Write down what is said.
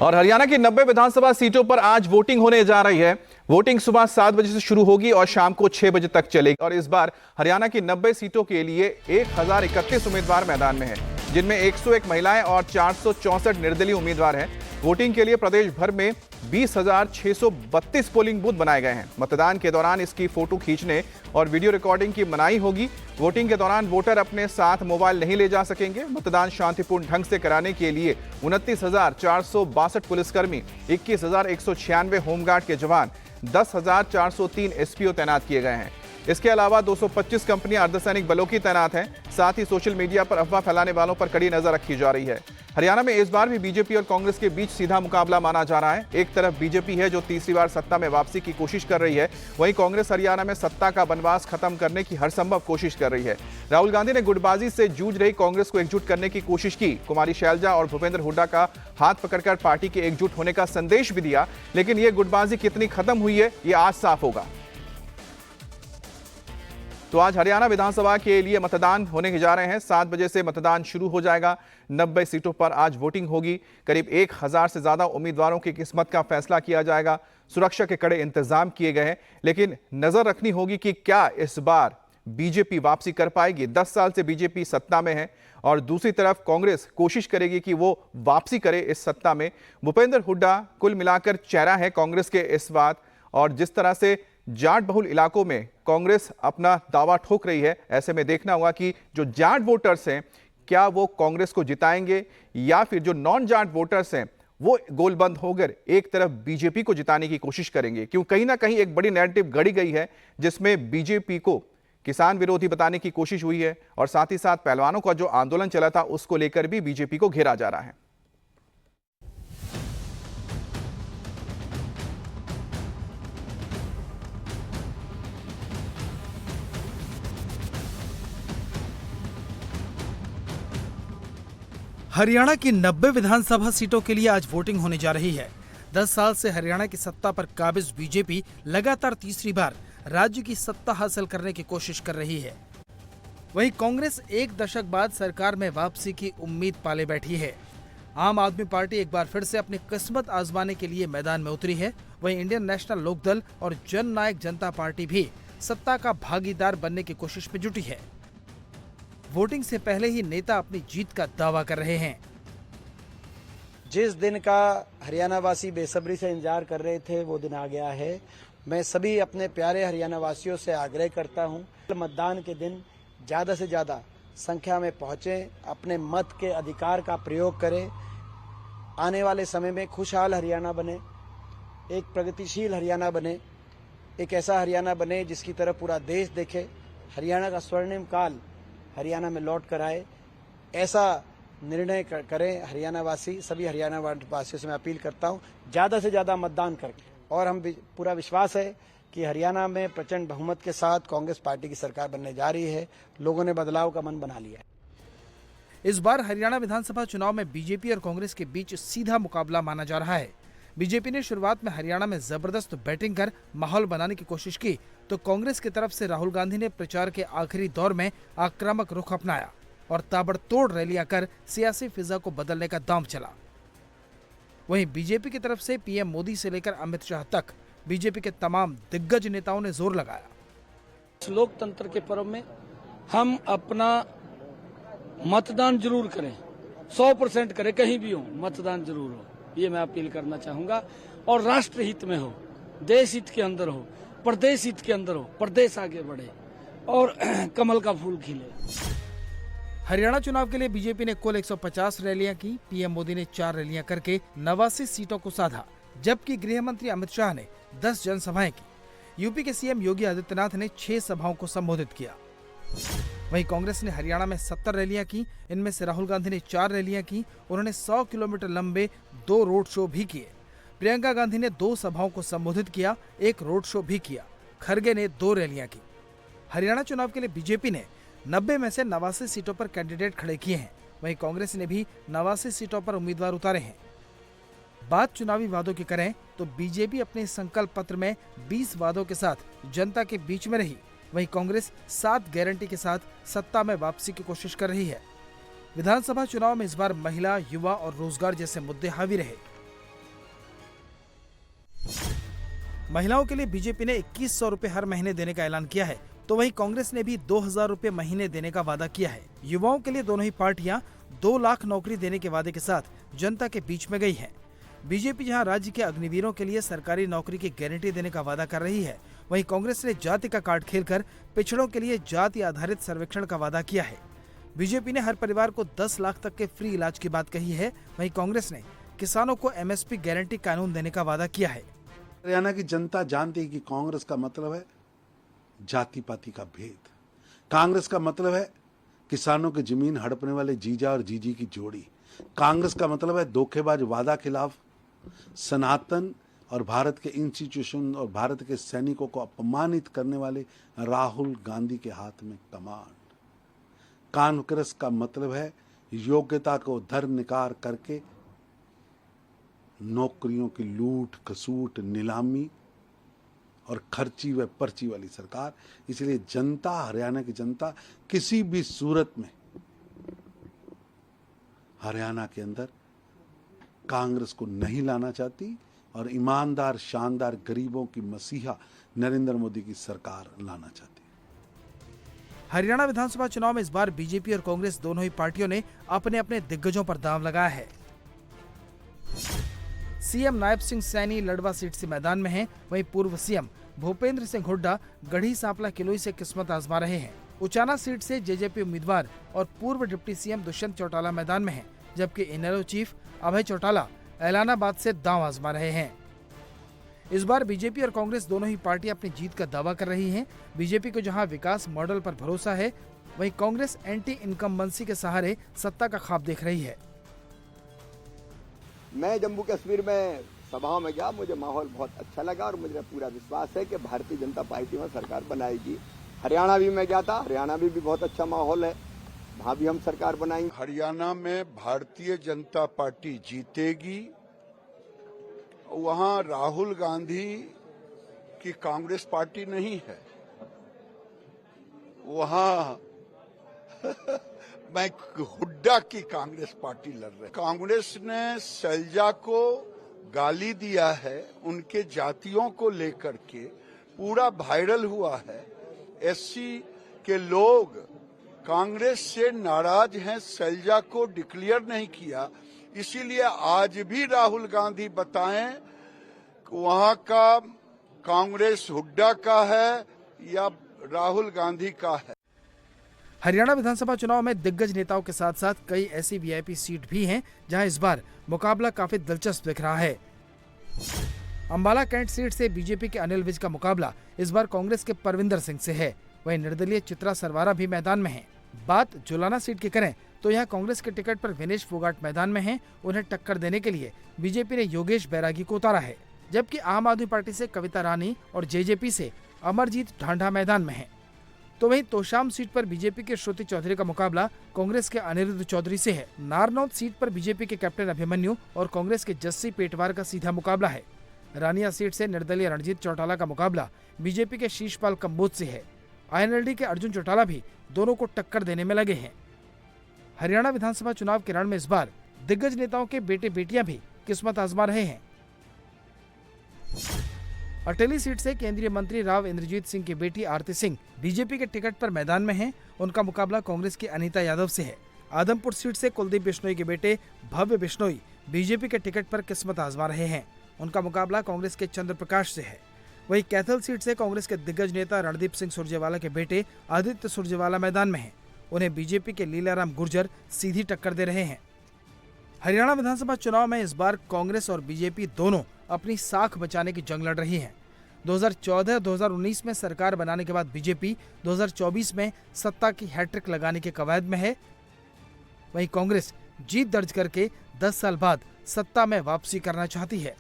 और हरियाणा की 90 विधानसभा सीटों पर आज वोटिंग होने जा रही है। वोटिंग सुबह 7 बजे से शुरू होगी और शाम को 6 बजे तक चलेगी। और इस बार हरियाणा की 90 सीटों के लिए 1031 उम्मीदवार मैदान में हैं, जिनमें 101 महिलाएं और 464 निर्दलीय उम्मीदवार हैं। वोटिंग के लिए प्रदेश भर में 20,632 पोलिंग बूथ बनाए गए हैं। मतदान के दौरान इसकी फोटो खींचने और वीडियो रिकॉर्डिंग की मनाही होगी। वोटिंग के दौरान वोटर अपने साथ मोबाइल नहीं ले जा सकेंगे। मतदान शांतिपूर्ण ढंग से कराने के लिए 29,462 पुलिसकर्मी, 21,196 होमगार्ड के जवान, 10,403 एसपीओ तैनात किए गए हैं। इसके अलावा 225 कंपनियां अर्धसैनिक बलों की तैनात हैं। साथ ही सोशल मीडिया पर अफवाह फैलाने वालों पर कड़ी नजर रखी जा रही है। हरियाणा में इस बार भी बीजेपी और कांग्रेस के बीच सीधा मुकाबला माना जा रहा है। एक तरफ बीजेपी है जो तीसरी बार सत्ता में वापसी की कोशिश कर रही है, वहीं कांग्रेस हरियाणा में सत्ता का बनवास खत्म करने की हर संभव कोशिश कर रही है। राहुल गांधी ने गुटबाजी से जूझ रही कांग्रेस को एकजुट करने की कोशिश की। कुमारी शैलजा और भूपेंद्र हुड्डा का हाथ पकड़कर पार्टी के एकजुट होने का संदेश भी दिया, लेकिन यह गुटबाजी कितनी खत्म हुई है, ये आज साफ होगा। तो आज हरियाणा विधानसभा के लिए मतदान होने जा रहे हैं। 7 बजे से मतदान शुरू हो जाएगा। 90 सीटों पर आज वोटिंग होगी। करीब 1000 से ज्यादा उम्मीदवारों की किस्मत का फैसला किया जाएगा। सुरक्षा के कड़े इंतजाम किए गए हैं, लेकिन नजर रखनी होगी कि क्या इस बार बीजेपी वापसी कर पाएगी। 10 साल से बीजेपी सत्ता में है और दूसरी तरफ कांग्रेस कोशिश करेगी कि वो वापसी करे इस सत्ता में। भूपेंद्र हुड्डा कुल मिलाकर चेहरा है कांग्रेस के इस बात, और जिस तरह से जाट बहुल इलाकों में कांग्रेस अपना दावा ठोक रही है, ऐसे में देखना होगा कि जो जाट वोटर्स हैं क्या वो कांग्रेस को जिताएंगे या फिर जो नॉन जाट वोटर्स हैं वो गोलबंद होकर एक तरफ बीजेपी को जिताने की कोशिश करेंगे। क्यों कहीं ना कहीं एक बड़ी नैरेटिव गढ़ी गई है जिसमें बीजेपी को किसान विरोधी बताने की कोशिश हुई है और साथ ही साथ पहलवानों का जो आंदोलन चला था उसको लेकर भी बीजेपी को घेरा जा रहा है। हरियाणा की 90 विधानसभा सीटों के लिए आज वोटिंग होने जा रही है। 10 साल से हरियाणा की सत्ता पर काबिज बीजेपी लगातार तीसरी बार राज्य की सत्ता हासिल करने की कोशिश कर रही है। वहीं कांग्रेस एक दशक बाद सरकार में वापसी की उम्मीद पाले बैठी है। आम आदमी पार्टी एक बार फिर से अपनी किस्मत आजमाने के लिए मैदान में उतरी है। वहीं इंडियन नेशनल लोकदल और जन नायक जनता पार्टी भी सत्ता का भागीदार बनने की कोशिश में जुटी है। वोटिंग से पहले ही नेता अपनी जीत का दावा कर रहे हैं। जिस दिन का हरियाणा वासी बेसब्री से इंतजार कर रहे थे वो दिन आ गया है। मैं सभी अपने प्यारे हरियाणा वासियों से आग्रह करता हूं, मतदान के दिन ज्यादा से ज्यादा संख्या में पहुंचे, अपने मत के अधिकार का प्रयोग करें। आने वाले समय में खुशहाल हरियाणा बने, एक प्रगतिशील हरियाणा बने, एक ऐसा हरियाणा बने जिसकी तरफ पूरा देश देखे। हरियाणा का स्वर्णिम काल हरियाणा में लौट कर आए, ऐसा निर्णय करें हरियाणा वासी। सभी हरियाणा वासियों से मैं अपील करता हूं ज्यादा से ज्यादा मतदान करें और हम पूरा विश्वास है कि हरियाणा में प्रचंड बहुमत के साथ कांग्रेस पार्टी की सरकार बनने जा रही है। लोगों ने बदलाव का मन बना लिया है। इस बार हरियाणा विधानसभा चुनाव में बीजेपी और कांग्रेस के बीच सीधा मुकाबला माना जा रहा है। बीजेपी ने शुरुआत में हरियाणा में जबरदस्त बैटिंग कर माहौल बनाने की कोशिश की, तो कांग्रेस की तरफ से राहुल गांधी ने प्रचार के आखिरी दौर में आक्रामक रुख अपनाया और ताबड़तोड़ रैलियां कर सियासी फिजा को बदलने का दांव चला। वहीं बीजेपी की तरफ से पीएम मोदी से लेकर अमित शाह तक बीजेपी के तमाम दिग्गज नेताओं ने जोर लगाया। इस लोकतंत्र के पर्व में हम अपना मतदान जरूर करें, 100% करें, कहीं भी हो मतदान जरूर हो, ये मैं अपील करना चाहूंगा। और राष्ट्र हित में हो, देश हित के अंदर हो, प्रदेश हित के अंदर हो, प्रदेश आगे बढ़े और कमल का फूल खिले। हरियाणा चुनाव के लिए बीजेपी ने कुल 150 रैलियां की। पीएम मोदी ने 4 रैलियां करके 89 सीटों को साधा, जबकि गृह मंत्री अमित शाह ने 10 जनसभाएं की। यूपी के सीएम योगी आदित्यनाथ ने 6 सभाओं को संबोधित किया। वहीं कांग्रेस ने हरियाणा में 70 रैलियां की। इनमें से राहुल गांधी ने 4 रैलियां की। उन्होंने 100 किलोमीटर लंबे 2 रोड शो भी किए। प्रियंका गांधी ने 2 सभाओं को संबोधित किया, 1 रोड शो भी किया। खरगे ने 2 रैलियां की। हरियाणा चुनाव के लिए बीजेपी ने 90 में से 89 सीटों पर कैंडिडेट खड़े किए हैं। वहीं कांग्रेस ने भी 89 सीटों पर उम्मीदवार उतारे हैं। बात चुनावी वादों की करें तो बीजेपी अपने संकल्प पत्र में 20 वादों के साथ जनता के बीच में रही। वहीं कांग्रेस 7 गारंटी के साथ सत्ता में वापसी की कोशिश कर रही है। विधानसभा चुनाव में इस बार महिला, युवा और रोजगार जैसे मुद्दे हावी रहे। महिलाओं के लिए बीजेपी ने 2100 रुपए हर महीने देने का ऐलान किया है, तो वहीं कांग्रेस ने भी 2000 रुपए महीने देने का वादा किया है। युवाओं के लिए दोनों ही पार्टियां 2 लाख नौकरी देने के वादे के साथ जनता के बीच में गई है। बीजेपी जहां राज्य के अग्निवीरों के लिए सरकारी नौकरी की गारंटी देने का वादा कर रही है, वहीं कांग्रेस ने जाति का कार्ड खेलकर पिछड़ों के लिए जाति आधारित सर्वेक्षण का वादा किया है। बीजेपी ने हर परिवार को 10 लाख तक के फ्री इलाज की बात कही है, वहीं कांग्रेस ने किसानों को एमएसपी गारंटी कानून देने का वादा किया है। हरियाणा की जनता जानती है कि कांग्रेस का मतलब है जाति पाति का भेद। कांग्रेस का मतलब है किसानों की जमीन हड़पने वाले जीजा और जीजी की जोड़ी। कांग्रेस का मतलब है धोखेबाज वादा खिलाफ, सनातन और भारत के इंस्टीट्यूशन और भारत के सैनिकों को अपमानित करने वाले राहुल गांधी के हाथ में कमान। कांग्रेस का मतलब है योग्यता को धर्मनिकार करके नौकरियों की लूट खसूट, नीलामी और खर्ची व पर्ची वाली सरकार। इसलिए जनता, हरियाणा की जनता किसी भी सूरत में हरियाणा के अंदर कांग्रेस को नहीं लाना चाहती और ईमानदार, शानदार, गरीबों की मसीहा नरेंद्र मोदी की सरकार लाना चाहती। हरियाणा विधानसभा चुनाव में इस बार बीजेपी और कांग्रेस दोनों ही पार्टियों ने अपने अपने दिग्गजों पर दांव लगाया है। सीएम नायब सिंह सैनी लड़वा सीट से मैदान में हैं, वहीं पूर्व सीएम भूपेंद्र सिंह हुड्डा गढ़ी सांपला किलोई से किस्मत आजमा रहे हैं। उचाना सीट से जेजेपी उम्मीदवार और पूर्व डिप्टी सीएम दुष्यंत चौटाला मैदान में हैं, जबकि इनेलो चीफ अभय चौटाला ऐलानाबाद से दांव आजमा रहे हैं। इस बार बीजेपी और कांग्रेस दोनों ही पार्टियां अपनी जीत का दावा कर रही हैं। बीजेपी को जहां विकास मॉडल पर भरोसा है, वहीं कांग्रेस एंटी इनकम्बेंसी के सहारे सत्ता का ख्वाब देख रही है। मैं जम्मू कश्मीर में सभाओं में गया, मुझे माहौल बहुत अच्छा लगा और मुझे पूरा विश्वास है कि भारतीय जनता पार्टी में सरकार बनाएगी। हरियाणा भी मैं गया था, हरियाणा में भी बहुत अच्छा माहौल है, वहाँ भी हम सरकार बनाएंगे। हरियाणा में भारतीय जनता पार्टी जीतेगी। वहाँ राहुल गांधी की कांग्रेस पार्टी नहीं है, वहाँ मैं हुड्डा की कांग्रेस पार्टी लड़ रही। कांग्रेस ने सैलजा को गाली दिया है, उनके जातियों को लेकर के पूरा वायरल हुआ है। एससी के लोग कांग्रेस से नाराज हैं, सैलजा को डिक्लेयर नहीं किया। इसीलिए आज भी राहुल गांधी बताएं कि वहां का कांग्रेस हुड्डा का है या राहुल गांधी का है। हरियाणा विधानसभा चुनाव में दिग्गज नेताओं के साथ साथ कई ऐसी वीआईपी सीट भी हैं, जहां इस बार मुकाबला काफी दिलचस्प दिख रहा है। अंबाला कैंट सीट से बीजेपी के अनिल विज का मुकाबला इस बार कांग्रेस के परविंदर सिंह से है, वहीं निर्दलीय चित्रा सरवारा भी मैदान में हैं। बात जुलाना सीट की करें तो यहाँ कांग्रेस के टिकट पर विनेश फोगाट मैदान में हैं। उन्हें टक्कर देने के लिए बीजेपी ने योगेश बैरागी को उतारा है, जबकि आम आदमी पार्टी से कविता रानी और जेजेपी से अमरजीत ढांढा मैदान में हैं। तो वहीं तोशाम सीट पर बीजेपी के श्रुति चौधरी का मुकाबला कांग्रेस के अनिरुद्ध चौधरी से है। नारनौत सीट पर बीजेपी के कैप्टन अभिमन्यु और कांग्रेस के जस्सी पेटवार का सीधा मुकाबला है। रानिया सीट से निर्दलीय रणजीत चौटाला का मुकाबला बीजेपी के शीशपाल कंबोज से है। आईएनएलडी के अर्जुन चौटाला भी दोनों को टक्कर देने में लगे हैं। हरियाणा विधानसभा चुनाव के रण में इस बार दिग्गज नेताओं के बेटे बेटियां भी किस्मत आजमा रहे हैं। अटेली सीट से केंद्रीय मंत्री राव इंद्रजीत सिंह की बेटी आरती सिंह बीजेपी के टिकट पर मैदान में हैं। उनका मुकाबला कांग्रेस की अनीता यादव से है। आदमपुर सीट से कुलदीप बिश्नोई के बेटे भव्य बिश्नोई बीजेपी के टिकट पर किस्मत आजमा रहे हैं। उनका मुकाबला कांग्रेस के चंद्र प्रकाश से है। वहीं कैथल सीट से कांग्रेस के दिग्गज नेता रणदीप सिंह सुरजेवाला के बेटे आदित्य सुरजेवाला मैदान में हैं। उन्हें बीजेपी के लीलाराम गुर्जर सीधी टक्कर दे रहे हैं। हरियाणा विधानसभा चुनाव में इस बार कांग्रेस और बीजेपी दोनों अपनी साख बचाने की जंग लड़ रही हैं। 2014-2019 में सरकार बनाने के बाद बीजेपी 2024 में सत्ता की हैट्रिक लगाने के कवायद में है। वहीं कांग्रेस जीत दर्ज करके 10 साल बाद सत्ता में वापसी करना चाहती है।